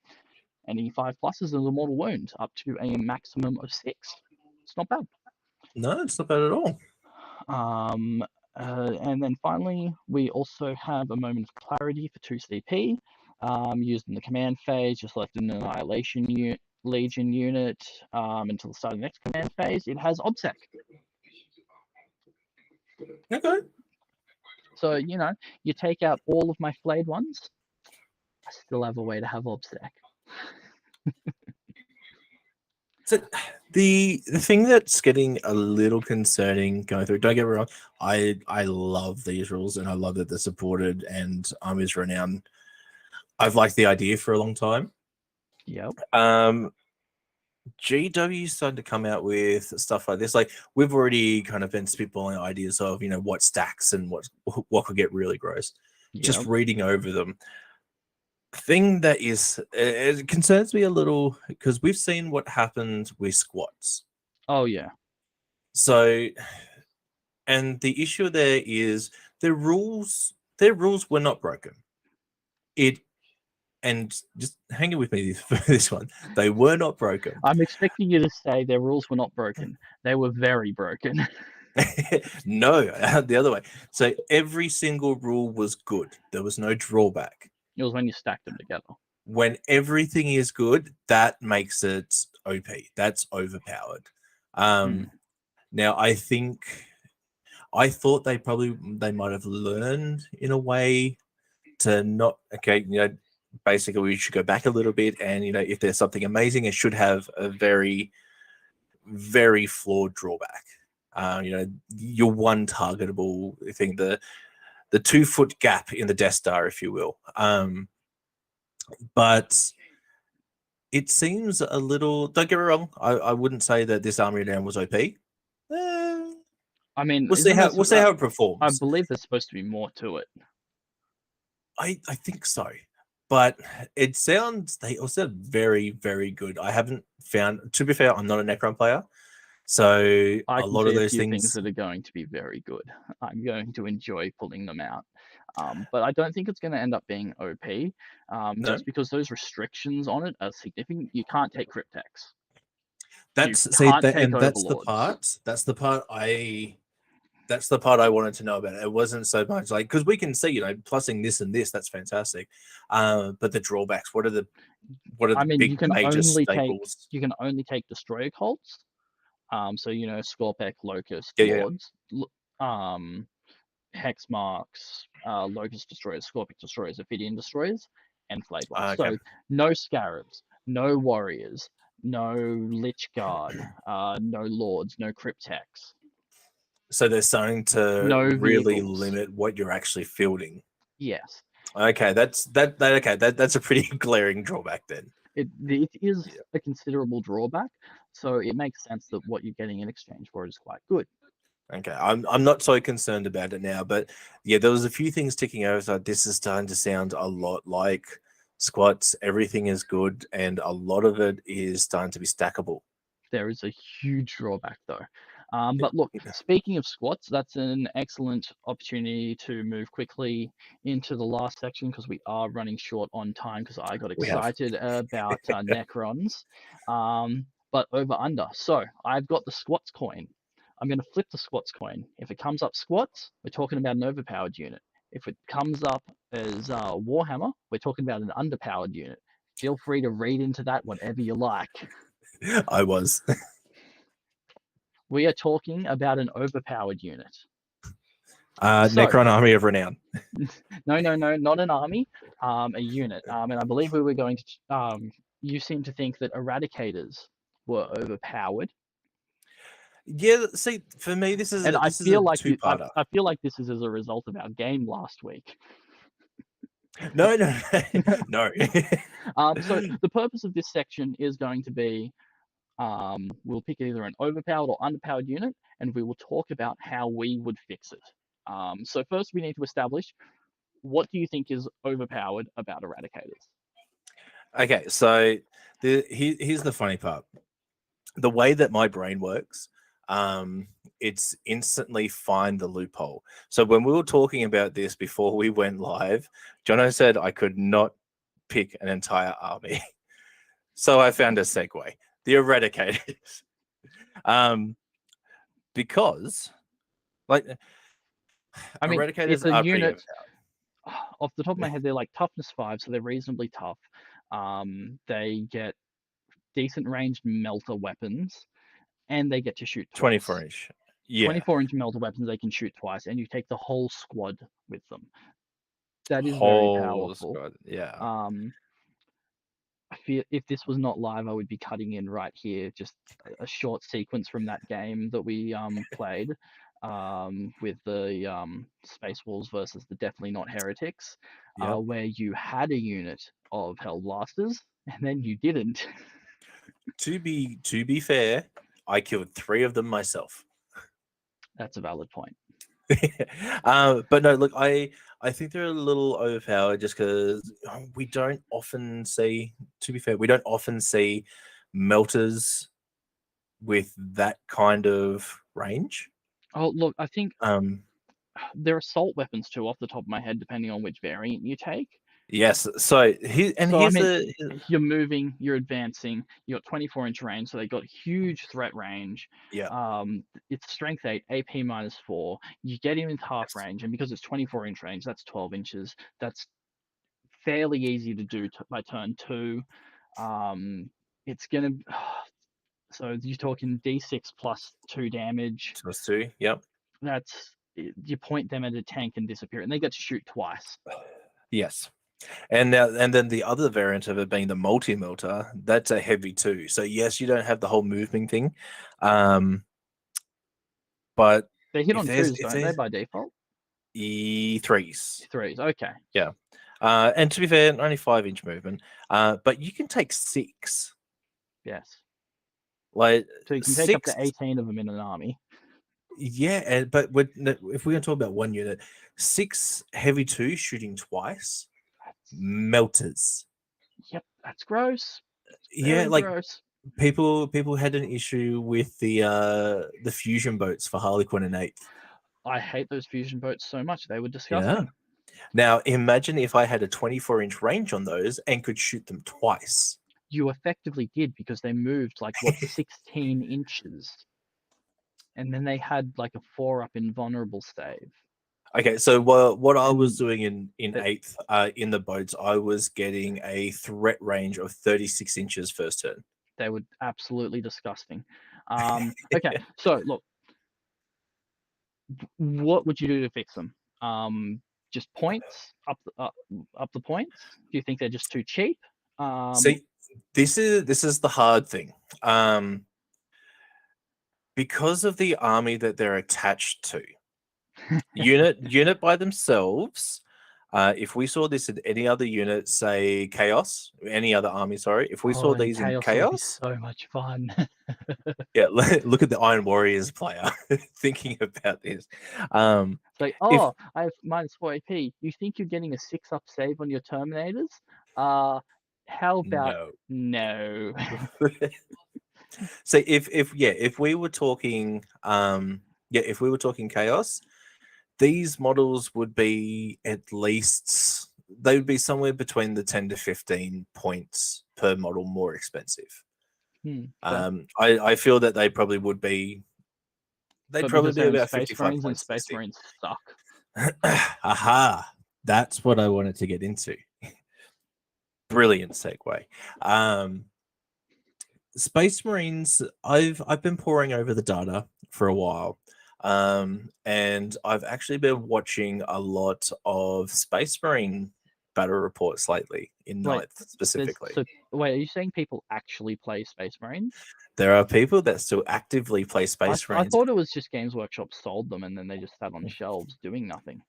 Any 5 pluses is a mortal wound, up to a maximum of 6. It's not bad. No, it's not bad at all. And then finally, we also have a moment of clarity for 2 CP, used in the command phase, just left an Annihilation Legion unit until the start of the next command phase. It has OBSEC. Okay. So, you take out all of my flayed ones, I still have a way to have OBSEC. So the thing that's getting a little concerning going through, don't get me wrong, I love these rules and I love that they're supported and Armies Renown. I've liked the idea for a long time. Yep. GW started to come out with stuff like this. Like we've already kind of been spitballing ideas of, what stacks and what could get really gross. Yep. Just reading over them. Thing that it concerns me a little because we've seen what happened with squats. Oh yeah. So, and the issue there is their rules were not broken. And just hang with me for this one. They were not broken. I'm expecting you to say their rules were not broken. They were very broken. No, the other way. So every single rule was good. There was no drawback. It was when you stacked them together. When everything is good, that makes it OP. That's overpowered. Now, I thought they might have learned in a way to not, basically we should go back a little bit and, if there's something amazing, it should have a very, very flawed drawback. Your one targetable thing, the 2-foot gap in the Death Star, if you will. But it seems a little, don't get me wrong, I wouldn't say that this Army Down was OP. I mean, we'll see how it performs. I believe there's supposed to be more to it. I think so. But they all sound very, very good. I haven't found, to be fair, I'm not a Necron player. So a lot of those things that are going to be very good. I'm going to enjoy pulling them out. But I don't think it's going to end up being OP, just because those restrictions on it are significant. You can't take Cryptex. That's the part I wanted to know about. It wasn't so much like, because we can see, plussing this and this, that's fantastic. But the drawbacks, what are the big major staples? You can only take Destroyer Cults. So Scorpec, Locust, Lords, Hex Marks, Locust Destroyers, Scorpic Destroyers, Ophidian Destroyers, and Flayed ones. So no Scarabs, no Warriors, no Lich Guard, no Lords, no Cryptex. So they're starting to really limit what you're actually fielding. Yes. Okay, that's a pretty glaring drawback then. It is a considerable drawback, so it makes sense that what you're getting in exchange for it is quite good. Okay, I'm not so concerned about it now, but yeah, there was a few things ticking over. So this is starting to sound a lot like squats. Everything is good, and a lot of it is starting to be stackable. There is a huge drawback though. But look, speaking of squats, that's an excellent opportunity to move quickly into the last section because we are running short on time because I got excited about Necrons. But over under. So I've got the squats coin. I'm going to flip the squats coin. If it comes up squats, we're talking about an overpowered unit. If it comes up as Warhammer, we're talking about an underpowered unit. Feel free to read into that whatever you like. I was. We are talking about an overpowered unit. Necron Army of Renown. No, not an army, a unit. And I believe we were going to. You seem to think that Eradicators were overpowered. Yeah, see, for me, this is. And I feel like this is as a result of our game last week. No. So the purpose of this section is going to be We'll pick either an overpowered or underpowered unit, and we will talk about how we would fix it. So first, we need to establish, what do you think is overpowered about Eradicators? Okay, so here's the funny part. The way that my brain works, it's instantly find the loophole. So when we were talking about this before we went live, Jono said I could not pick an entire army. So I found a segue, the Eradicators. Because, like, I mean, Eradicators it's a are pretty unit. overpowered. Off the top of my head, they're like toughness 5, so they're reasonably tough. They get decent ranged melter weapons, and they get to shoot twice. 24-inch. Yeah. 24-inch melter weapons they can shoot twice, and you take the whole squad with them. That is very Whole powerful. squad. Yeah. I feel if this was not live, I would be cutting in right here, just a short sequence from that game that we played with the Space Wolves versus the Definitely Not Heretics, Yep. where you had a unit of Hell Blasters and then you didn't. To be fair, I killed 3 of them myself. That's a valid point. But no, look, I think they're a little overpowered just because we don't often see. To be fair, we don't often see melters with that kind of range. Oh, look, I think Um, they're assault weapons too, off the top of my head, depending on which variant you take. yes. So here's I mean, the you're moving, you're advancing, you got 24-inch range, so they got huge threat range. yeah. It's strength 8, AP -4. You get him into half Yes. range, and because it's 24-inch range, that's 12 inches. That's fairly easy to do by turn 2. It's gonna. So you're talking D6 plus 2 damage. Plus 2. Yep. That's you point them at a tank and disappear, and they get to shoot twice. Yes. And then the other variant of it being the multi-melter, that's a heavy 2. So yes, you don't have the whole moving thing. But They hit on if 2s, don't they, by default? E3s. 3s, okay. Yeah. And to be fair, only 5-inch movement. But you can take 6. Yes. Like So you can take up 6. to 18 of them in an army. Yeah, but if we're going to talk about one unit, 6 heavy 2 shooting twice, melters. Yep, that's gross. Yeah, Very like gross. people had an issue with the fusion boats for Harlequin and 8th. I hate those fusion boats so much. They were Yeah. disgusting. Now imagine if I had a 24-inch range on those and could shoot them twice. You effectively did, because they moved like what 16 inches, and then they had like a 4-up invulnerable save. Okay, so what I And was doing in that- 8th in the boats, I was getting a threat range of 36 inches first turn. they were absolutely disgusting. Okay, so look, what would you do to fix them? Just points up the points? Do you think they're just too cheap? See, this is the hard thing. Because of the army that they're attached to, unit by themselves. If we saw this in any other unit, say Chaos, any other army, sorry, if we saw these in Chaos would be Chaos, so much fun. yeah, look at the Iron Warriors player thinking about this. It's like, If I have -4 AP. You think you're getting a 6-up save on your Terminators? How about no, no? so if we were talking if we were talking Chaos, these models would be at least, they would be somewhere between the 10 to 15 points per model more expensive. I feel that they probably would be. They'd probably be about Space 55 Marines, and points. Space Marines suck. Aha! That's what I wanted to get into. Brilliant segue. Space Marines. I've been poring over the data for a while. And I've actually been watching a lot of Space Marine battle reports lately in Like, 9th specifically. So wait, are you saying people actually play Space Marines? There are people that still actively play Space I Marines. thought it was just Games Workshop sold them and then they just sat on shelves doing nothing.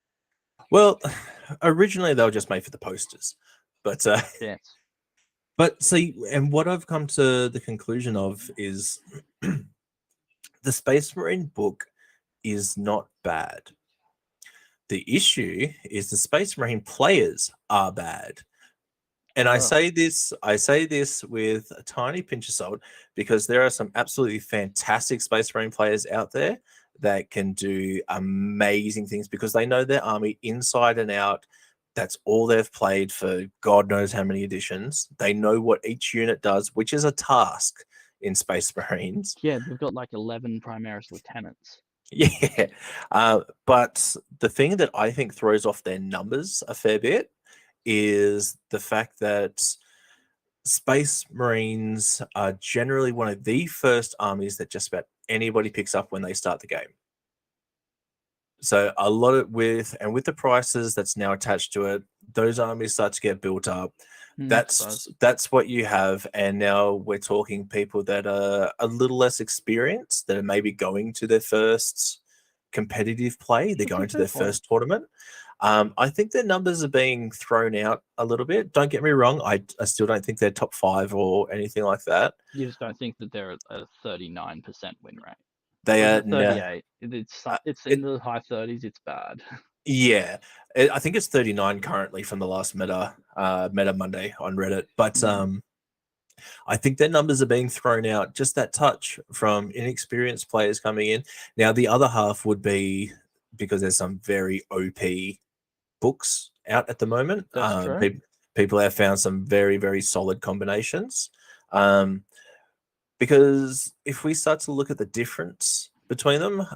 Well, originally they were just made for the posters, but Yes. But see, and what I've come to the conclusion of is the Space Marine book is not bad. The issue is the Space Marine players are bad. And I say this with a tiny pinch of salt because there are some absolutely fantastic Space Marine players out there that can do amazing things because they know their army inside and out. That's all they've played for God knows how many editions. They know what each unit does, which is a task in Space Marines. Yeah, they've got like 11 Primaris lieutenants. Yeah. But the thing that I think throws off their numbers a fair bit is the fact that Space Marines are generally one of the first armies that just about anybody picks up when they start the game. So a lot of with the prices that's now attached to it, those armies start to get built up. That's what you have, and now we're talking people that are a little less experienced that are maybe going to their first competitive play. They're going to their first tournament. I think their numbers are being thrown out a little bit. Don't get me wrong. I still don't think they're top 5 or anything like that. You just don't think that they're a 39% win rate. They are 38. It's in the high 30s. It's bad. Yeah, I think it's 39 currently from the last Meta Monday on Reddit. But I think their numbers are being thrown out just that touch from inexperienced players coming in. Now, the other half would be because there's some very OP books out at the moment. That's true. People have found some very, very solid combinations. Because if we start to look at the difference between them,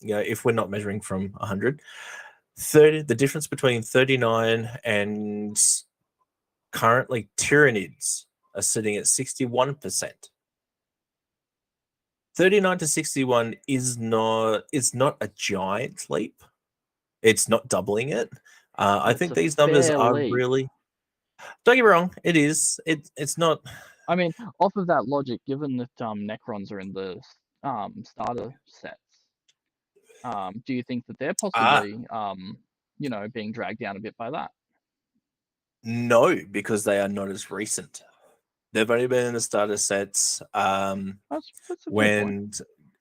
if we're not measuring from 100, the difference between 39 and currently Tyranids are sitting at 61%. 39 to 61 is not a giant leap. It's not doubling it. I think these numbers are really. Don't get me wrong. It is. It's not. I mean, off of that logic, given that Necrons are in the starter sets, do you think that they're possibly being dragged down a bit by that? No, because they are not as recent. They've only been in the starter sets when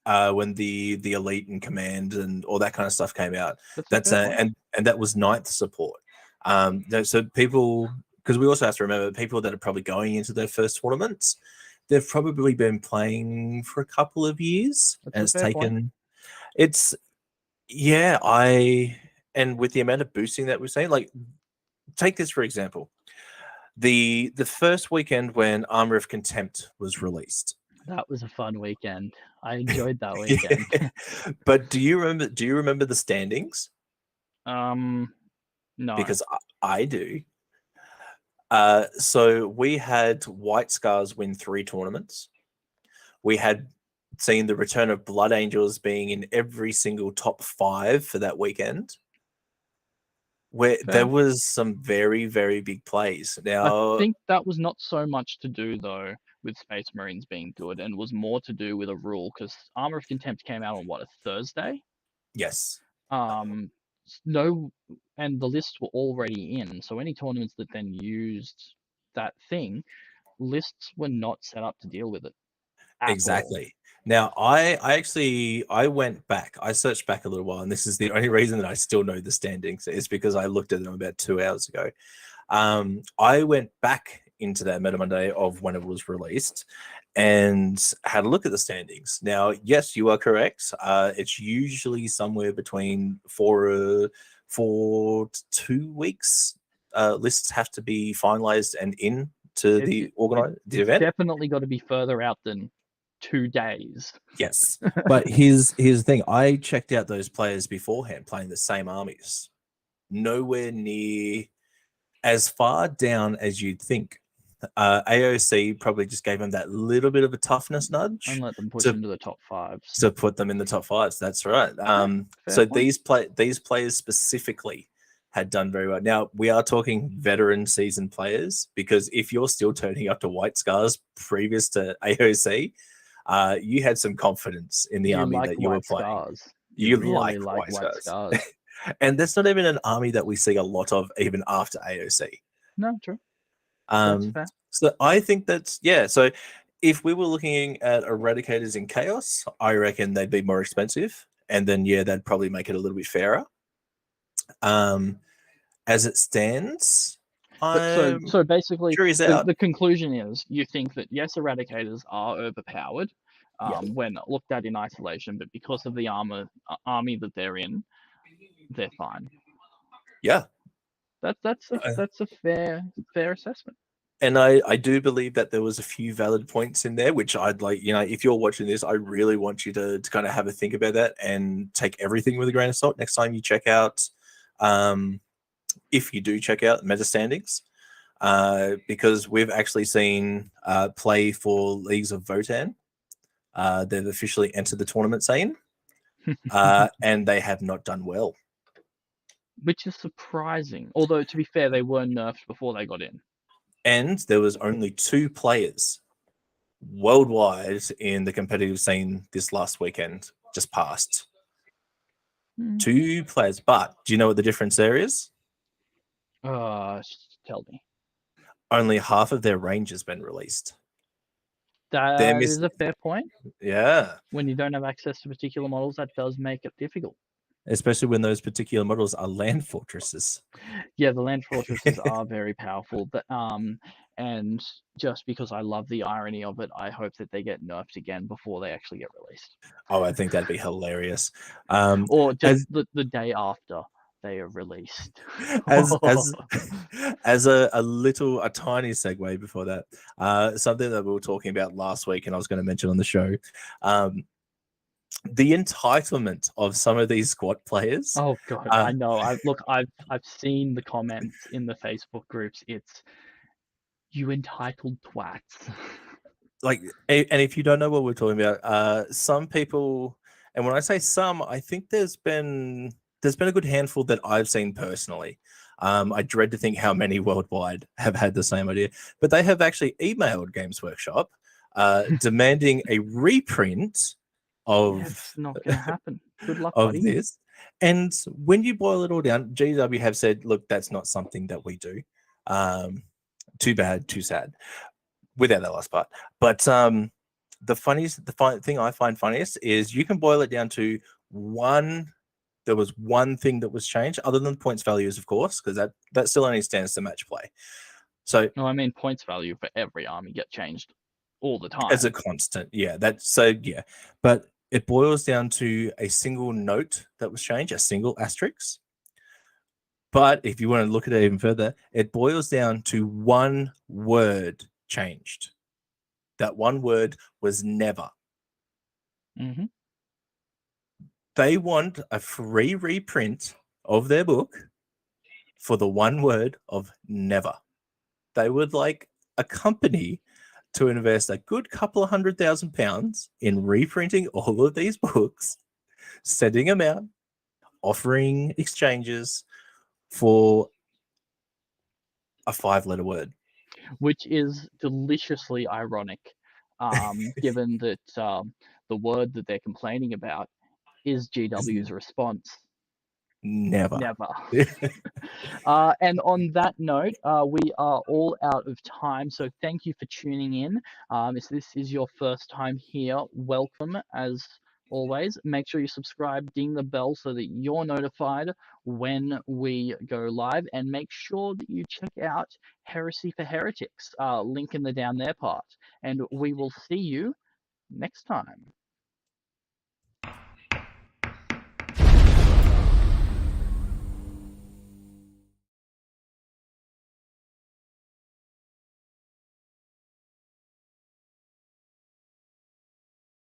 the elite and command and all that kind of stuff came out. And that was 9th support. So people, because we also have to remember people that are probably going into their first tournaments, they've probably been playing for a couple of years. And and with the amount of boosting that we're seeing, like take this for example. The first weekend when Armor of Contempt was released. That was a fun weekend. I enjoyed that weekend. But do you remember the standings? No. Because I do. So we had White Scars win 3 tournaments. We had seen the return of Blood Angels being in every single top 5 for that weekend. Where there was some very, very big plays. Now, I think that was not so much to do though with Space Marines being good, and was more to do with a rule because Armor of Contempt came out on a Thursday. Yes. No, and the lists were already in, so any tournaments that then used that thing, lists were not set up to deal with it. Exactly. Now, I went back. I searched back a little while, and this is the only reason that I still know the standings is because I looked at them about 2 hours ago. I went back into that Meta Monday of when it was released and had a look at the standings. Now, yes, you are correct. It's usually somewhere between 4 to 2 weeks. Lists have to be finalized and in to the event. Definitely got to be further out than 2 days. Yes, but here's the thing. I checked out those players beforehand playing the same armies. Nowhere near as far down as you'd think. AOC probably just gave them that little bit of a toughness nudge and let them push into the top 5s. To put them in the top 5s. That's right. So these players specifically had done very well. Now, we are talking veteran seasoned players because if you're still turning up to White Scars previous to AOC, you had some confidence in the army that you were playing. You really like White Scars. And that's not even an army that we see a lot of even after AOC. No, true. That's fair. So I think that's yeah. So if we were looking at eradicators in chaos, I reckon they'd be more expensive, and then yeah, that'd probably make it a little bit fairer. Um, as it stands, But so I'm so basically, jury's the out. the conclusion is you think that yes, eradicators are overpowered, Yeah, when looked at in isolation, but because of the army that they're in, they're fine. yeah. That's a fair assessment. And I do believe that there was a few valid points in there, which I'd like, if you're watching this, I really want you to kind of have a think about that and take everything with a grain of salt next time you check out, if you do check out meta standings, because we've actually seen play for Leagues of Votan. They've officially entered the tournament scene, and they have not done well. Which is surprising. Although to be fair, they were nerfed before they got in. And there was only 2 players worldwide in the competitive scene this last weekend, just past. 2 players, but do you know what the difference there is? Tell me. Only half of their range has been released. They're That is missing. a fair point. Yeah, When you don't have access to particular models, that does make it difficult. especially when those particular models are land fortresses. Yeah, the land fortresses are very powerful, but and just because I love the irony of it, I hope that they get nerfed again before they actually get released. Oh, I think that'd be hilarious. Or just As the day after they are released. as as as a tiny segue before that, something that we were talking about last week, and I was going to mention on the show, the entitlement of some of these squad players. Oh God, I know. I've seen the comments in the Facebook groups. It's you entitled twats. Like, and if you don't know what we're talking about, some people, and when I say some, I think there's been a good handful that I've seen personally. I dread to think how many worldwide have had the same idea, but they have actually emailed Games Workshop demanding a reprint Yeah, it's of not gonna happen. Good luck, of buddy. this. And when you boil it all down, GW have said, look, that's not something that we do. Too bad, too sad. Without that last part. But the thing I find funniest is you can boil it down to one. There was one thing that was changed, other than points values, of course, because that still only stands to match play. So No, I mean points value for every army get changed all the as a time. constant, yeah, that's so yeah. But it boils down to a single note that was changed, a single asterisk. But if you want to look at it even further, it boils down to one word changed. That one word was never. Hmm. They want a free reprint of their book for the one word of never. They would like a company to invest a good couple of £100,000 in reprinting all of these books, sending them out, offering exchanges for a 5-letter word. Which is deliciously ironic, given that the word that they're complaining about is GW's response. Never. Never. And on that note, we are all out of time. So thank you for tuning in. If this is your first time here, welcome as always. Make sure you subscribe, ding the bell so that you're notified when we go live, and make sure that you check out Heresy for Heretics, link in the down there part. And we will see you next time.